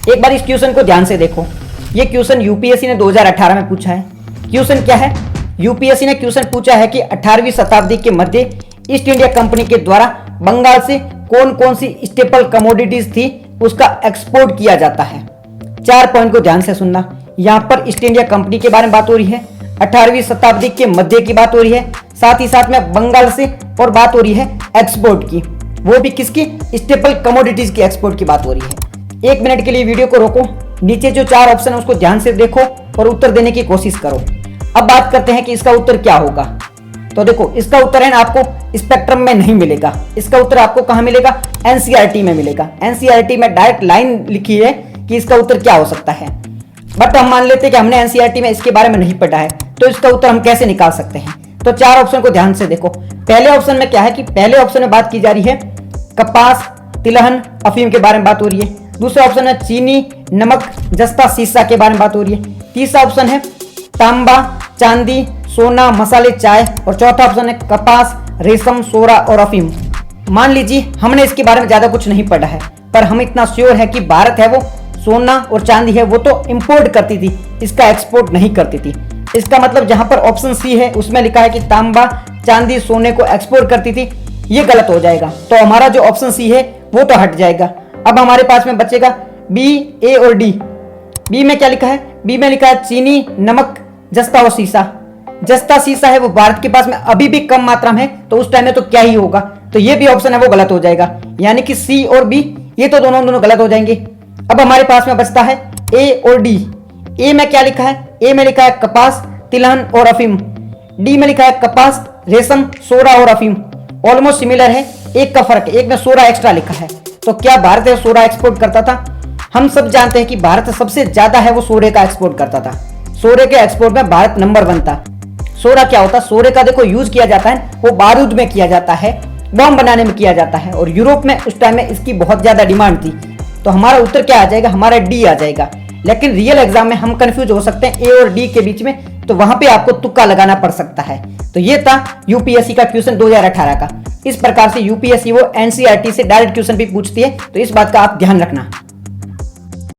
एक बार इस क्वेश्चन को ध्यान से देखो। ये क्वेश्चन यूपीएससी ने 2018 में पूछा है। क्वेश्चन क्या है? यूपीएससी ने क्वेश्चन पूछा है कि 18वीं शताब्दी के मध्य ईस्ट इंडिया कंपनी के द्वारा बंगाल से कौन कौन सी स्टेपल कमोडिटीज थी उसका एक्सपोर्ट किया जाता है। 4 पॉइंट को ध्यान से सुनना। यहाँ पर ईस्ट इंडिया कंपनी के बारे में बात हो रही है, 18वीं शताब्दी के मध्य की बात हो रही है, साथ ही साथ में बंगाल से और बात हो रही है एक्सपोर्ट की, वो भी किसकी? स्टेपल कमोडिटीज की एक्सपोर्ट की बात हो रही है। 1 मिनट के लिए वीडियो को रोको, नीचे जो 4 ऑप्शन है उसको ध्यान से देखो और उत्तर देने की कोशिश करो। अब बात करते हैं कि इसका उत्तर क्या होगा। तो देखो, इसका उत्तर है ना आपको स्पेक्ट्रम में नहीं मिलेगा, इसका उत्तर आपको कहां मिलेगा? एनसीईआरटी में मिलेगा। एनसीईआरटी में डायरेक्ट लाइन लिखी है कि इसका उत्तर क्या हो सकता है। बट हम मान लेते हैं कि हमने एनसीईआरटी में इसके बारे में नहीं पढ़ा है, तो इसका उत्तर हम कैसे निकाल सकते हैं? तो 4 ऑप्शन को ध्यान से देखो। पहले ऑप्शन में क्या है कि पहले ऑप्शन में बात की जा रही है कपास, तिलहन, अफीम के बारे में बात हो रही है। दूसरा ऑप्शन है चीनी, नमक, जस्ता, सीसा के बारे में बात हो रही है। तीसरा ऑप्शन है तांबा, चांदी, सोना, मसाले, चाय, और चौथा ऑप्शन है कपास, रेशम, सोरा और अफीम। मान लीजिए हमने इसके बारे में ज्यादा कुछ नहीं पढ़ा है, पर हम इतना श्योर है कि भारत है वो सोना और चांदी है वो तो इंपोर्ट करती थी, इसका एक्सपोर्ट नहीं करती थी। इसका मतलब जहां पर ऑप्शन सी है उसमें लिखा है कि तांबा, चांदी, सोने को एक्सपोर्ट करती थी, ये गलत हो जाएगा। तो हमारा जो ऑप्शन सी है वो तो हट जाएगा। अब हमारे पास में बचेगा बी, ए और डी। बी में क्या लिखा है? बी में लिखा है चीनी, नमक, जस्ता और सीसा। जस्ता सीसा है वो भारत के पास में अभी भी कम मात्रा में है, तो उस टाइम में तो क्या ही होगा, तो ये भी ऑप्शन है वो गलत हो जाएगा। यानी कि सी और बी ये तो दोनों गलत हो जाएंगे। अब हमारे पास में बचता है ए और डी। ए में क्या लिखा है? ए में लिखा है कपास, तिलहन और अफीम। डी में लिखा है कपास, रेशम, सोरा और अफीम। ऑलमोस्ट सिमिलर है, एक का फर्क है, एक में सोरा एक्स्ट्रा लिखा है। तो क्या भारत है सोरा एक्सपोर्ट करता था? हम सब जानते हैं कि भारत सबसे ज्यादा है वो सोरे का एक्सपोर्ट करता था। सोरे के एक्सपोर्ट में भारत नंबर 1 था। सोरा क्या होता है? सोरे का देखो यूज किया जाता है वो बारूद में किया जाता है, बम बनाने में किया जाता है, और यूरोप में उस टाइम में इसकी बहुत ज्यादा डिमांड थी। तो हमारा उत्तर क्या आ जाएगा? हमारा डी आ जाएगा। लेकिन रियल एग्जाम में हम कंफ्यूज हो सकते हैं ए और डी के बीच में, तो वहां पे आपको तुक्का लगाना पड़ सकता है। तो ये था यूपीएससी का क्वेश्चन 2018 का। इस प्रकार से यूपीएससी वो एनसीईआरटी से डायरेक्ट क्वेश्चन भी पूछती है, तो इस बात का आप ध्यान रखना।